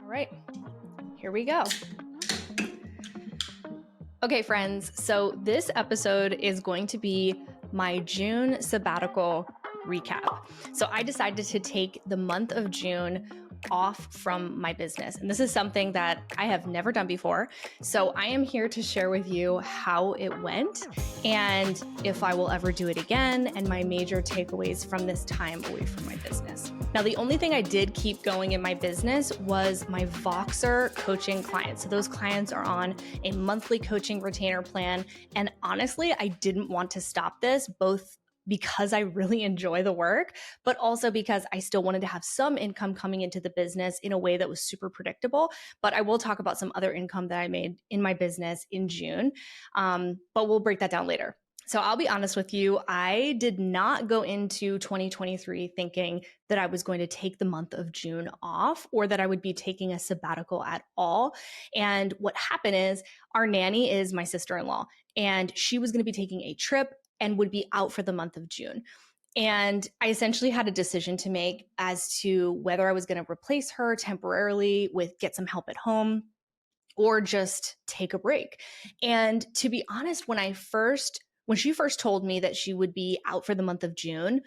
right, here we go. Okay, friends, so this episode is going to be my June sabbatical recap. So I decided to take the month of June off from my business. And this is something that I have never done before. So I am here to share with you how it went and if I will ever do it again and my major takeaways from this time away from my business. Now, the only thing I did keep going in my business was my Voxer coaching clients. So those clients are on a monthly coaching retainer plan. And honestly, I didn't want to stop this, both because I really enjoy the work, but also because I still wanted to have some income coming into the business in a way that was super predictable. But I will talk about some other income that I made in my business in June, but we'll break that down later. So I'll be honest with you, I did not go into 2023 thinking that I was going to take the month of June off or that I would be taking a sabbatical at all. And what happened is our nanny is my sister-in-law, and she was going to be taking a trip and would be out for the month of June. And I essentially had a decision to make as to whether I was going to replace her temporarily with get some help at home or just take a break. And to be honest, when she first told me that she would be out for the month of June,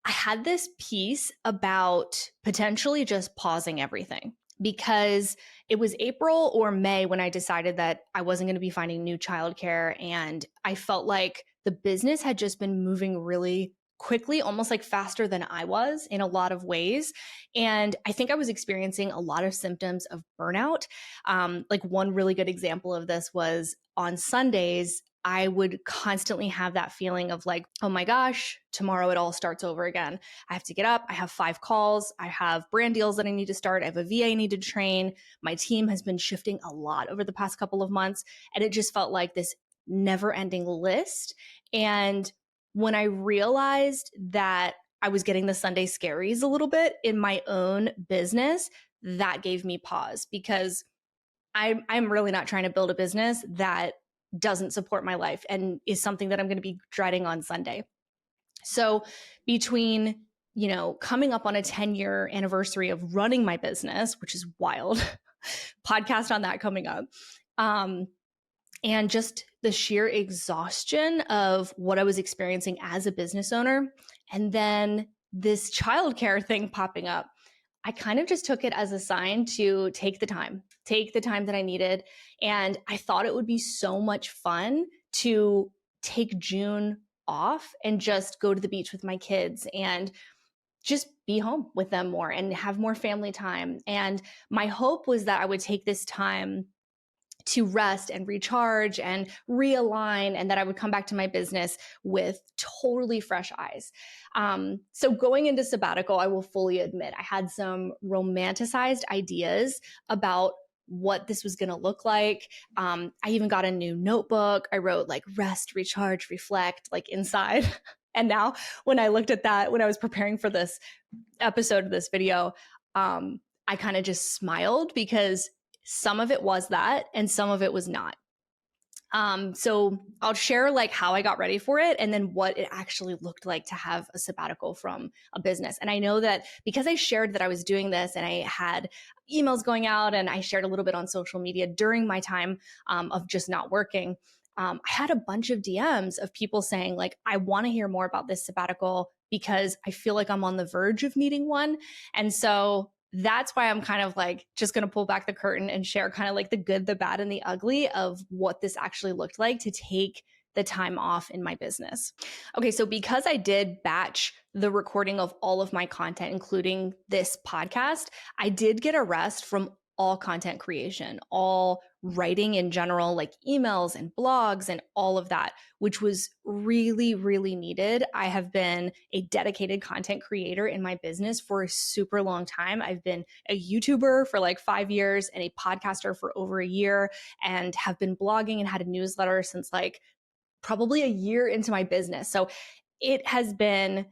I had this piece about potentially just pausing everything, because it was April or May when I decided that I wasn't going to be finding new childcare. And I felt like the business had just been moving really quickly, almost like faster than I was in a lot of ways. And I think I was experiencing a lot of symptoms of burnout. Like one really good example of this was on Sundays, I would constantly have that feeling of like, oh my gosh, tomorrow it all starts over again. I have to get up. I have 5 calls. I have brand deals that I need to start. I have a VA I need to train. My team has been shifting a lot over the past couple of months. And it just felt like this never ending list. And when I realized that I was getting the Sunday scaries a little bit in my own business, that gave me pause, because I'm really not trying to build a business that doesn't support my life and is something that I'm going to be dreading on Sunday. So between, coming up on a 10-year anniversary of running my business, which is wild, podcast on that coming up, and just the sheer exhaustion of what I was experiencing as a business owner, and then this childcare thing popping up, I kind of just took it as a sign to take the time that I needed. And I thought it would be so much fun to take June off and just go to the beach with my kids and just be home with them more and have more family time. And my hope was that I would take this time to rest and recharge and realign, and that I would come back to my business with totally fresh eyes. So going into sabbatical, I will fully admit I had some romanticized ideas about what this was going to look like. I even got a new notebook. I wrote like rest, recharge, reflect, like inside. And now when I looked at that, when I was preparing for this episode of this video, I kind of just smiled, because some of it was that and some of it was not. So I'll share like how I got ready for it and then what it actually looked like to have a sabbatical from a business. And I know that because I shared that I was doing this and I had emails going out and I shared a little bit on social media during my time of just not working, I had a bunch of DMs of people saying like, I want to hear more about this sabbatical because I feel like I'm on the verge of needing one. And so that's why I'm kind of like just going to pull back the curtain and share kind of like the good, the bad, and the ugly of what this actually looked like to take the time off in my business. Okay, so because I did batch the recording of all of my content, including this podcast, I did get a rest from all content creation, all writing in general, like emails and blogs and all of that, which was really, really needed. I have been a dedicated content creator in my business for a super long time. I've been a YouTuber for like 5 years and a podcaster for over a year, and have been blogging and had a newsletter since like probably a year into my business. So it has been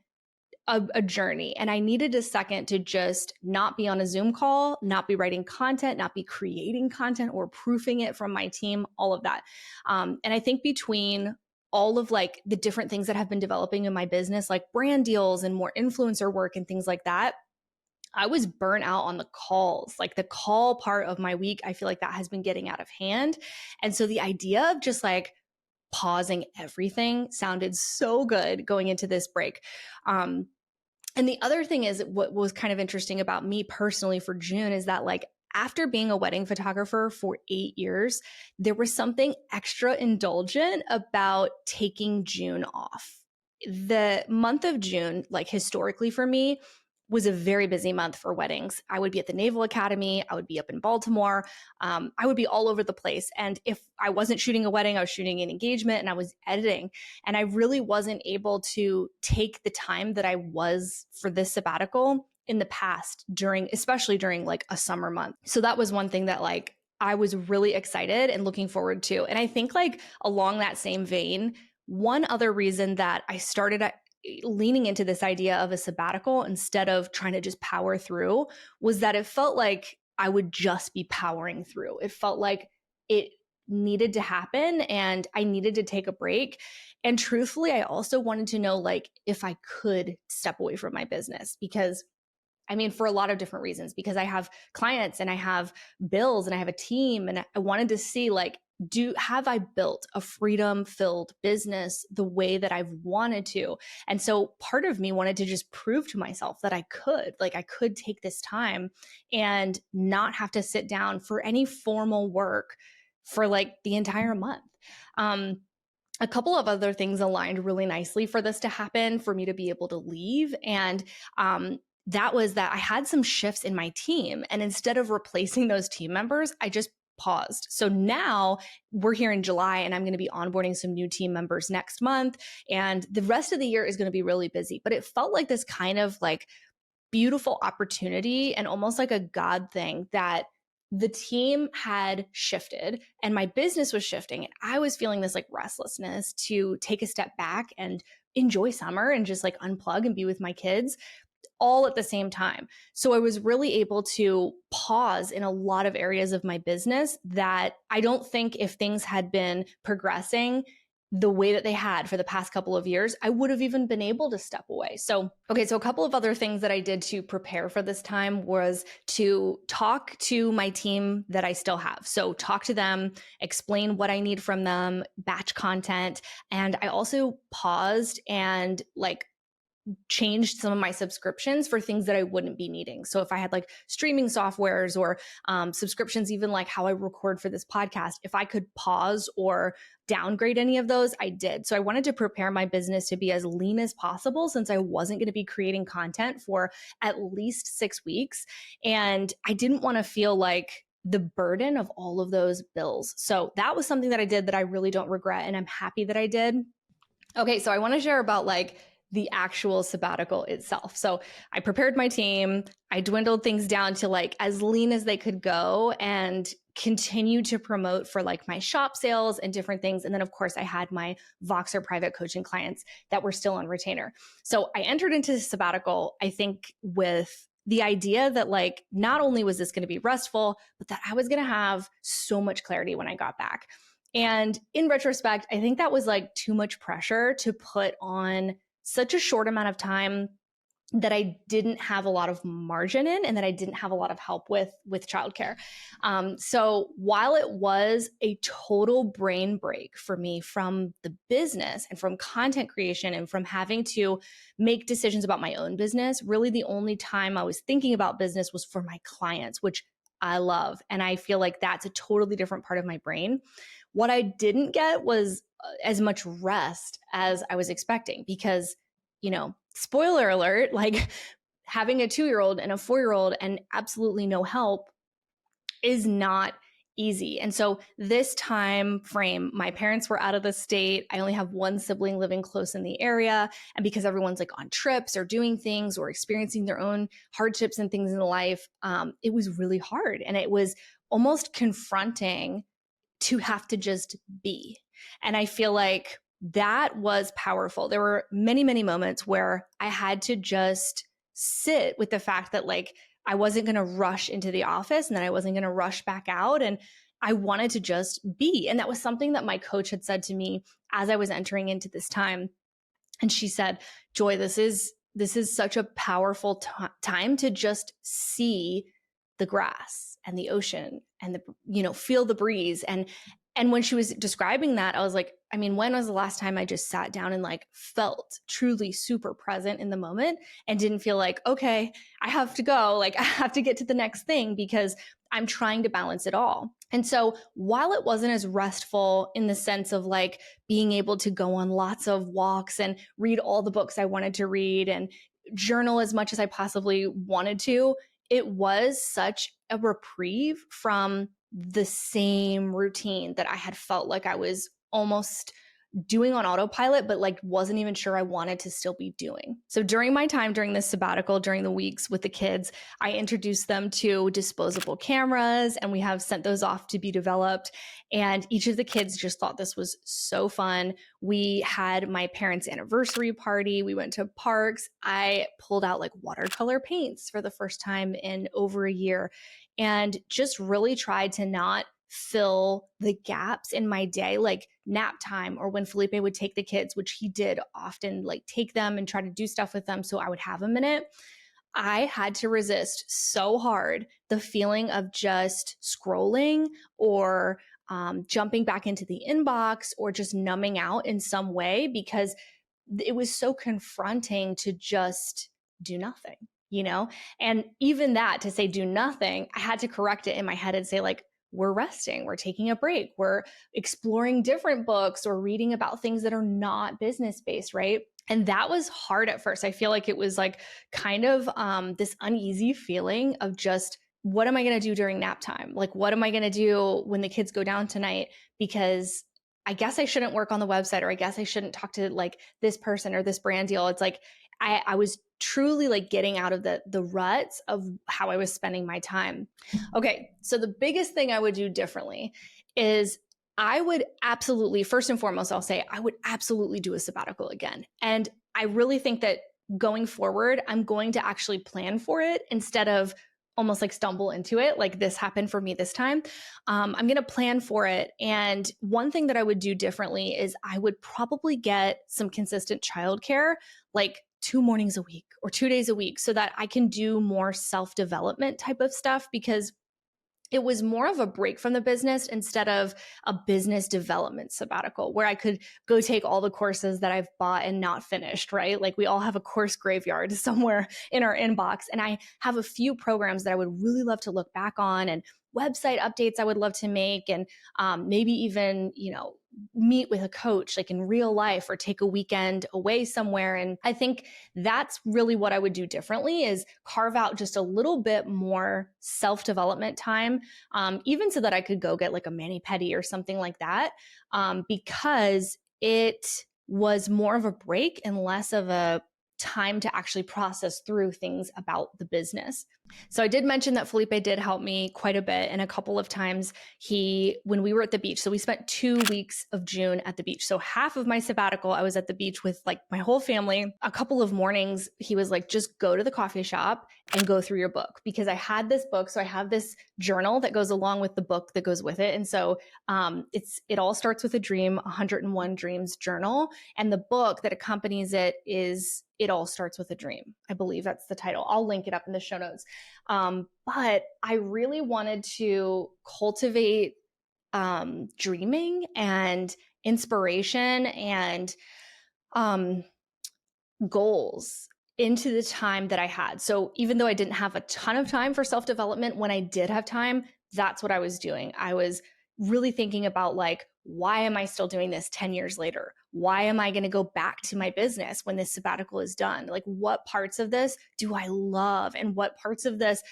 a journey, and I needed a second to just not be on a Zoom call, not be writing content, not be creating content or proofing it from my team, all of that. And I think between all of like the different things that have been developing in my business, like brand deals and more influencer work and things like that, I was burnt out on the calls. Like the call part of my week, I feel like that has been getting out of hand. And so the idea of just like pausing everything sounded so good going into this break. And the other thing is, what was kind of interesting about me personally for June is that, like, after being a wedding photographer for 8 years, there was something extra indulgent about taking June off. The month of June, like historically for me, was a very busy month for weddings. I would be at the Naval Academy. I would be up in Baltimore. I would be all over the place. And if I wasn't shooting a wedding, I was shooting an engagement and I was editing. And I really wasn't able to take the time that I was for this sabbatical in the past especially during like a summer month. So that was one thing that like I was really excited and looking forward to. And I think like along that same vein, one other reason that I started leaning into this idea of a sabbatical instead of trying to just power through was that it felt like I would just be powering through. It felt like it needed to happen and I needed to take a break. And truthfully, I also wanted to know like if I could step away from my business because I mean, for a lot of different reasons, because I have clients and I have bills and I have a team and I wanted to see like, have I built a freedom filled business the way that I've wanted to? And so part of me wanted to just prove to myself that I could take this time and not have to sit down for any formal work for like the entire month. A couple of other things aligned really nicely for this to happen, for me to be able to leave. And that was that I had some shifts in my team. And instead of replacing those team members, I just paused. So now we're here in July and I'm going to be onboarding some new team members next month. And the rest of the year is going to be really busy. But it felt like this kind of like beautiful opportunity and almost like a God thing that the team had shifted and my business was shifting. And I was feeling this like restlessness to take a step back and enjoy summer and just like unplug and be with my kids all at the same time. So I was really able to pause in a lot of areas of my business that I don't think if things had been progressing the way that they had for the past couple of years, I would have even been able to step away. So a couple of other things that I did to prepare for this time was to talk to my team that I still have. So talk to them, explain what I need from them, batch content. And I also paused and like changed some of my subscriptions for things that I wouldn't be needing. So if I had like streaming softwares or subscriptions, even like how I record for this podcast, if I could pause or downgrade any of those, I did. So I wanted to prepare my business to be as lean as possible since I wasn't going to be creating content for at least 6 weeks. And I didn't want to feel like the burden of all of those bills. So that was something that I did that I really don't regret. And I'm happy that I did. Okay, so I want to share about like the actual sabbatical itself. So I prepared my team. I dwindled things down to like as lean as they could go and continue to promote for like my shop sales and different things. And then of course I had my Voxer private coaching clients that were still on retainer. So I entered into the sabbatical, I think with the idea that like, not only was this going to be restful, but that I was going to have so much clarity when I got back. And in retrospect, I think that was like too much pressure to put on such a short amount of time that I didn't have a lot of margin in and that I didn't have a lot of help with childcare. So while it was a total brain break for me from the business and from content creation and from having to make decisions about my own business, really the only time I was thinking about business was for my clients, which I love. And I feel like that's a totally different part of my brain. What I didn't get was as much rest as I was expecting because, spoiler alert, like having a 2-year-old and a 4-year-old and absolutely no help is not easy. And so this time frame, my parents were out of the state. I only have one sibling living close in the area. And because everyone's like on trips or doing things or experiencing their own hardships and things in life, it was really hard. And it was almost confronting to have to just be. And I feel like that was powerful. There were many, many moments where I had to just sit with the fact that like I wasn't going to rush into the office and then I wasn't going to rush back out. And I wanted to just be. And that was something that my coach had said to me as I was entering into this time. And she said, Joy, this is this is such a powerful time to just see the grass and the ocean and feel the breeze. And when she was describing that, I was like, I mean, when was the last time I just sat down and like felt truly super present in the moment and didn't feel like, okay, I have to go, like I have to get to the next thing because I'm trying to balance it all. And so while it wasn't as restful in the sense of like being able to go on lots of walks and read all the books I wanted to read and journal as much as I possibly wanted to, it was such a reprieve from the same routine that I had felt like I was almost doing on autopilot, but like wasn't even sure I wanted to still be doing. So during my time during this sabbatical, during the weeks with the kids, I introduced them to disposable cameras and we have sent those off to be developed. And each of the kids just thought this was so fun. We had my parents' anniversary party. We went to parks. I pulled out like watercolor paints for the first time in over a year and just really tried to not fill the gaps in my day, like nap time or when Felipe would take the kids, which he did often, like take them and try to do stuff with them so I would have a minute. I had to resist so hard the feeling of just scrolling or jumping back into the inbox or just numbing out in some way because it was so confronting to just do nothing, you know? And even that, to say do nothing, I had to correct it in my head and say like, we're resting, we're taking a break, we're exploring different books or reading about things that are not business-based, right? And that was hard at first. I feel like it was like kind of this uneasy feeling of just, what am I going to do during nap time? Like, what am I going to do when the kids go down tonight? Because I guess I shouldn't work on the website, or I guess I shouldn't talk to like this person or this brand deal. It's like, I was truly like getting out of the ruts of how I was spending my time. Okay, so the biggest thing I would do differently is I would absolutely, first and foremost, I'll say I would absolutely do a sabbatical again. And I really think that going forward, I'm going to actually plan for it instead of almost like stumble into it. Like this happened for me this time. I'm going to plan for it. And one thing that I would do differently is I would probably get some consistent childcare, like 2 mornings a week or 2 days a week, so that I can do more self-development type of stuff, because it was more of a break from the business instead of a business development sabbatical where I could go take all the courses that I've bought and not finished, right? Like we all have a course graveyard somewhere in our inbox. And I have a few programs that I would really love to look back on, and website updates I would love to make, and maybe even, meet with a coach like in real life or take a weekend away somewhere. And I think that's really what I would do differently, is carve out just a little bit more self-development time, even so that I could go get like a mani-pedi or something like that, because it was more of a break and less of a time to actually process through things about the business. So I did mention that Felipe did help me quite a bit. And a couple of times when we were at the beach, so we spent 2 weeks of June at the beach. So half of my sabbatical, I was at the beach with like my whole family. A couple of mornings, he was like, just go to the coffee shop and go through your book, because I had this book. So I have this journal that goes along with the book that goes with it. And so it all starts with a dream, 101 Dreams journal. And the book that accompanies it is It All Starts with a Dream. I believe that's the title. I'll link it up in the show notes. But I really wanted to cultivate dreaming and inspiration and goals into the time that I had. So even though I didn't have a ton of time for self-development, when I did have time, that's what I was doing. I was really thinking about like, why am I still doing this 10 years later? Why am I going to go back to my business when this sabbatical is done? Like, what parts of this do I love? And what parts of this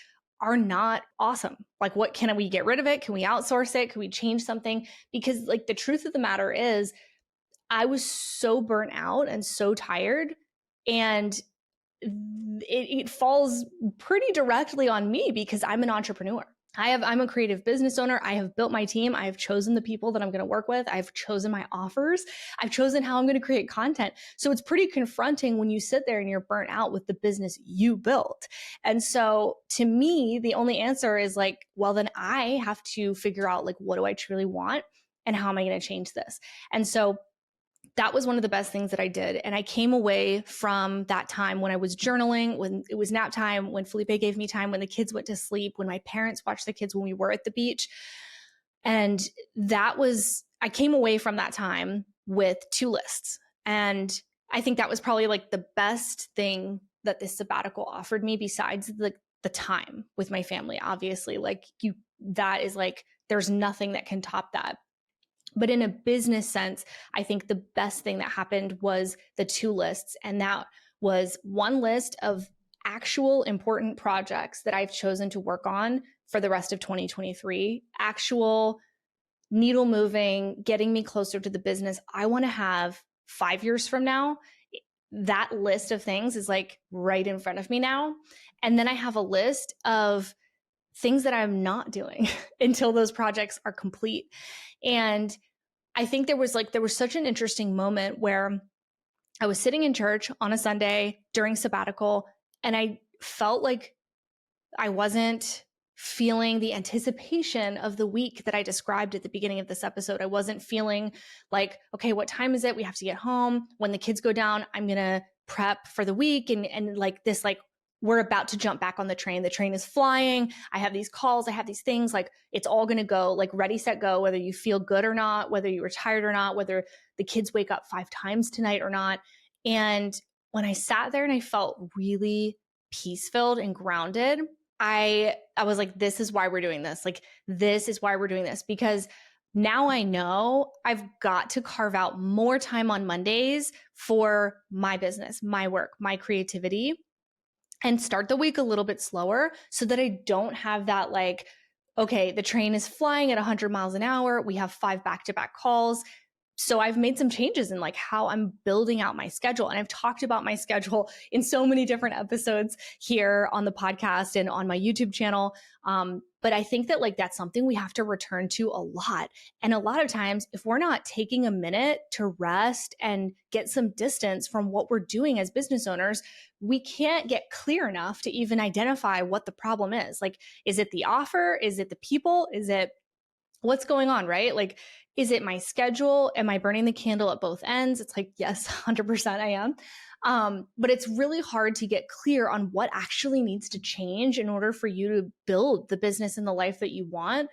are not awesome? Like, what can we get rid of it? Can we outsource it? Can we change something? Because like the truth of the matter is, I was so burnt out and so tired, and it falls pretty directly on me because I'm an entrepreneur. I'm a creative business owner. I have built my team. I have chosen the people that I'm going to work with. I've chosen my offers. I've chosen how I'm going to create content. So it's pretty confronting when you sit there and you're burnt out with the business you built. And so to me, the only answer is like, well, then I have to figure out like, what do I truly want and how am I going to change this? And so that was one of the best things that I did. And I came away from that time when I was journaling, when it was nap time, when Felipe gave me time, when the kids went to sleep, when my parents watched the kids when we were at the beach. And I came away from that time with 2 lists. And I think that was probably like the best thing that this sabbatical offered me, besides the time with my family. Obviously, that is like, there's nothing that can top that. But in a business sense, I think the best thing that happened was the 2 lists. And that was one list of actual important projects that I've chosen to work on for the rest of 2023, actual needle moving, getting me closer to the business I want to have 5 years from now. That list of things is like right in front of me now. And then I have a list of things that I'm not doing until those projects are complete. And I think there was such an interesting moment where I was sitting in church on a Sunday during sabbatical, and I felt like I wasn't feeling the anticipation of the week that I described at the beginning of this episode. I wasn't feeling like, okay, what time is it? We have to get home. When the kids go down, I'm going to prep for the week. And like this, like, we're about to jump back on the train. The train is flying. I have these calls. I have these things, like it's all going to go, like ready, set, go, whether you feel good or not, whether you were tired or not, whether the kids wake up 5 times tonight or not. And when I sat there and I felt really peace-filled and grounded, I was like, this is why we're doing this. Like, this is why we're doing this, because now I know I've got to carve out more time on Mondays for my business, my work, my creativity, and start the week a little bit slower so that I don't have that, like, okay, the train is flying at 100 miles an hour. We have 5 back-to-back calls. So I've made some changes in like how I'm building out my schedule. And I've talked about my schedule in so many different episodes here on the podcast and on my YouTube channel. But I think that like that's something we have to return to a lot. And a lot of times, if we're not taking a minute to rest and get some distance from what we're doing as business owners, we can't get clear enough to even identify what the problem is. Like, is it the offer? Is it the people? Is it what's going on, right? Like, is it my schedule? Am I burning the candle at both ends? It's like, yes, 100% I am. But it's really hard to get clear on what actually needs to change in order for you to build the business and the life that you want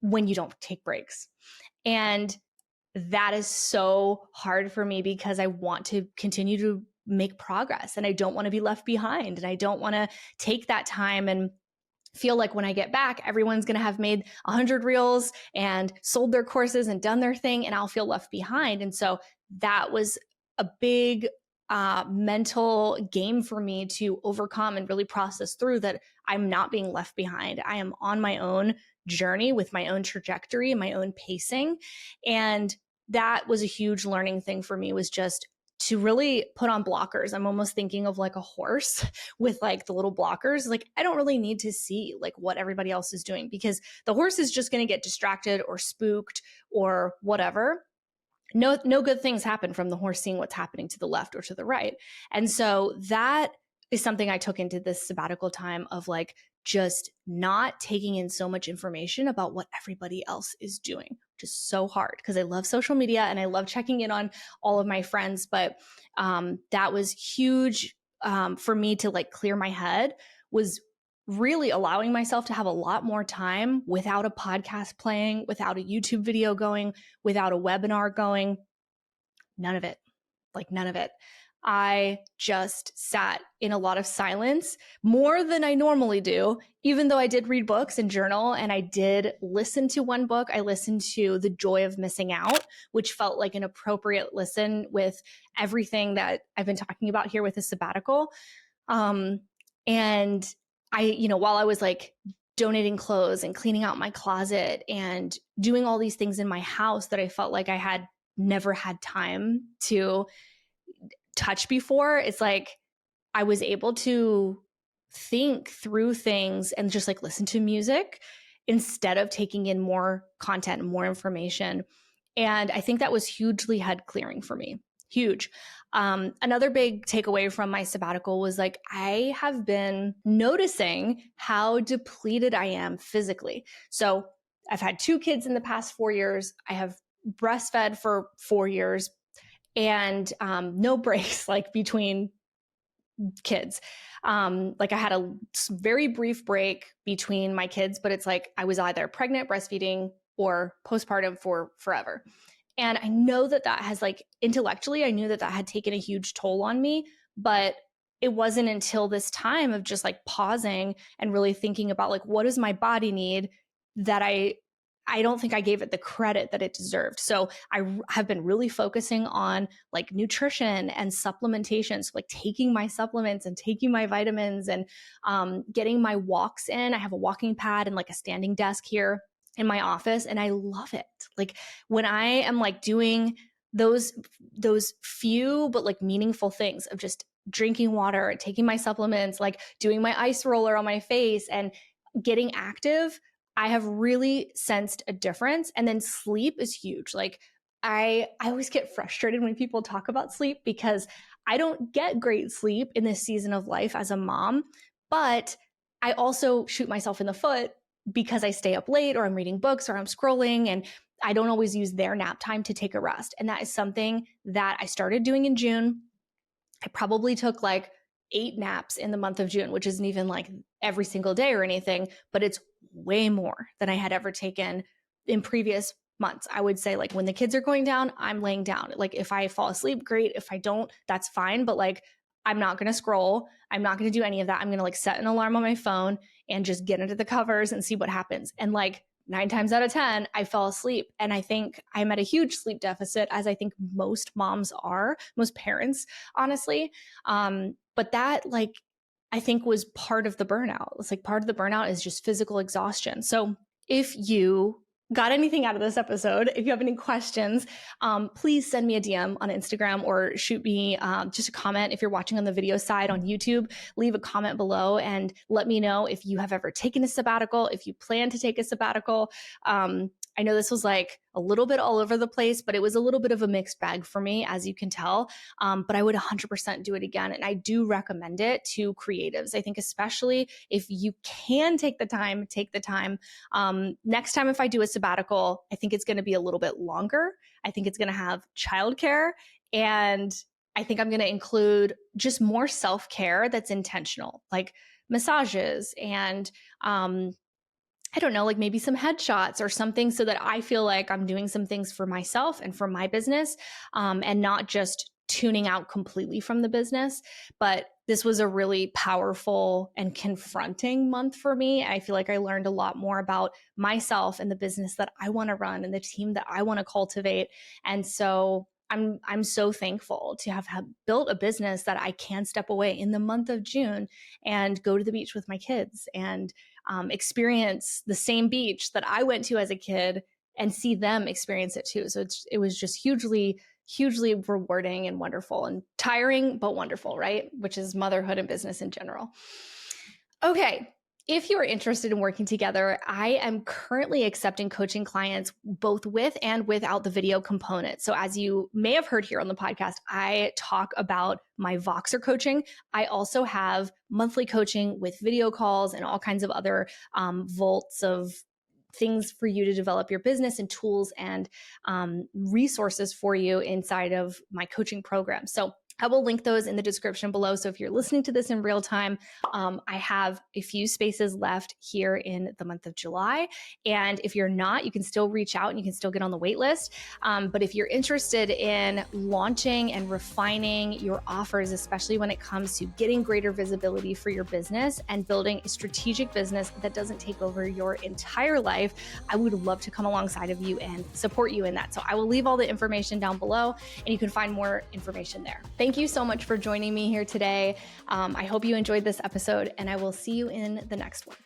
when you don't take breaks. And that is so hard for me because I want to continue to make progress and I don't want to be left behind. And I don't want to take that time and feel like when I get back, everyone's going to have made 100 reels and sold their courses and done their thing, and I'll feel left behind. And so that was a big mental game for me to overcome and really process through, that I'm not being left behind. I am on my own journey with my own trajectory and my own pacing. And that was a huge learning thing for me, was just to really put on blockers. I'm almost thinking of like a horse with like the little blockers. Like, I don't really need to see like what everybody else is doing, because the horse is just going to get distracted or spooked or whatever. No good things happen from the horse seeing what's happening to the left or to the right. And so that is something I took into this sabbatical time, of like just not taking in so much information about what everybody else is doing, which is so hard because I love social media and I love checking in on all of my friends. But that was huge for me to like clear my head, was really allowing myself to have a lot more time without a podcast playing, without a YouTube video going, without a webinar going. None of it. Like, none of it. I just sat in a lot of silence, more than I normally do, even though I did read books and journal, and I did listen to one book. I listened to The Joy of Missing Out, which felt like an appropriate listen with everything that I've been talking about here with the sabbatical. And while I was like donating clothes and cleaning out my closet and doing all these things in my house that I felt like I had never had time to touch before, it's like I was able to think through things and just like listen to music instead of taking in more content and more information. And I think that was hugely head clearing for me. Huge. Another big takeaway from my sabbatical was like, I have been noticing how depleted I am physically. So I've had 2 kids in the past 4 years. I have breastfed for 4 years. and no breaks like between kids. Like I had a very brief break between my kids, but it's like I was either pregnant, breastfeeding, or postpartum for forever. And I know that that has like intellectually, I knew that that had taken a huge toll on me, but it wasn't until this time of just like pausing and really thinking about like, what does my body need, that I don't think I gave it the credit that it deserved. So I have been really focusing on like nutrition and supplementation. So like taking my supplements and taking my vitamins and getting my walks in. I have a walking pad and like a standing desk here in my office, and I love it. Like when I am like doing those few but like meaningful things of just drinking water, taking my supplements, like doing my ice roller on my face and getting active, I have really sensed a difference. And then sleep is huge. Like I always get frustrated when people talk about sleep because I don't get great sleep in this season of life as a mom, but I also shoot myself in the foot because I stay up late or I'm reading books or I'm scrolling, and I don't always use their nap time to take a rest. And that is something that I started doing in June. I probably took like 8 naps in the month of June, which isn't even like every single day or anything, but it's way more than I had ever taken in previous months. I would say like when the kids are going down, I'm laying down. Like if I fall asleep, great. If I don't, that's fine. But like, I'm not going to scroll. I'm not going to do any of that. I'm going to like set an alarm on my phone and just get into the covers and see what happens. And like 9 times out of 10, I fell asleep. And I think I'm at a huge sleep deficit, as I think most moms are, most parents, honestly. But that like, I think was part of the burnout. It's like part of the burnout is just physical exhaustion. So if you got anything out of this episode, if you have any questions, please send me a DM on Instagram or shoot me just a comment. If you're watching on the video side on YouTube, leave a comment below and let me know if you have ever taken a sabbatical, if you plan to take a sabbatical. I know this was like a little bit all over the place, but it was a little bit of a mixed bag for me, as you can tell. But I would 100% do it again. And I do recommend it to creatives. I think especially if you can take the time, take the time. Next time, if I do a sabbatical, I think it's going to be a little bit longer. I think it's going to have childcare, and I think I'm going to include just more self-care that's intentional, like massages and, I don't know, like maybe some headshots or something, so that I feel like I'm doing some things for myself and for my business, and not just tuning out completely from the business. But this was a really powerful and confronting month for me. I feel like I learned a lot more about myself and the business that I want to run and the team that I want to cultivate. And so I'm so thankful to have built a business that I can step away in the month of June and go to the beach with my kids and experience the same beach that I went to as a kid and see them experience it too. So it was just hugely rewarding and wonderful, and tiring, but wonderful, right? Which is motherhood and business in general. Okay. If you are interested in working together, I am currently accepting coaching clients both with and without the video component. So as you may have heard here on the podcast, I talk about my Voxer coaching. I also have monthly coaching with video calls and all kinds of other volts of things for you to develop your business and tools and resources for you inside of my coaching program. So I will link those in the description below. So if you're listening to this in real time, I have a few spaces left here in the month of July. And if you're not, you can still reach out and you can still get on the wait list. But if you're interested in launching and refining your offers, especially when it comes to getting greater visibility for your business and building a strategic business that doesn't take over your entire life, I would love to come alongside of you and support you in that. So I will leave all the information down below and you can find more information there. Thank you so much for joining me here today. I hope you enjoyed this episode, and I will see you in the next one.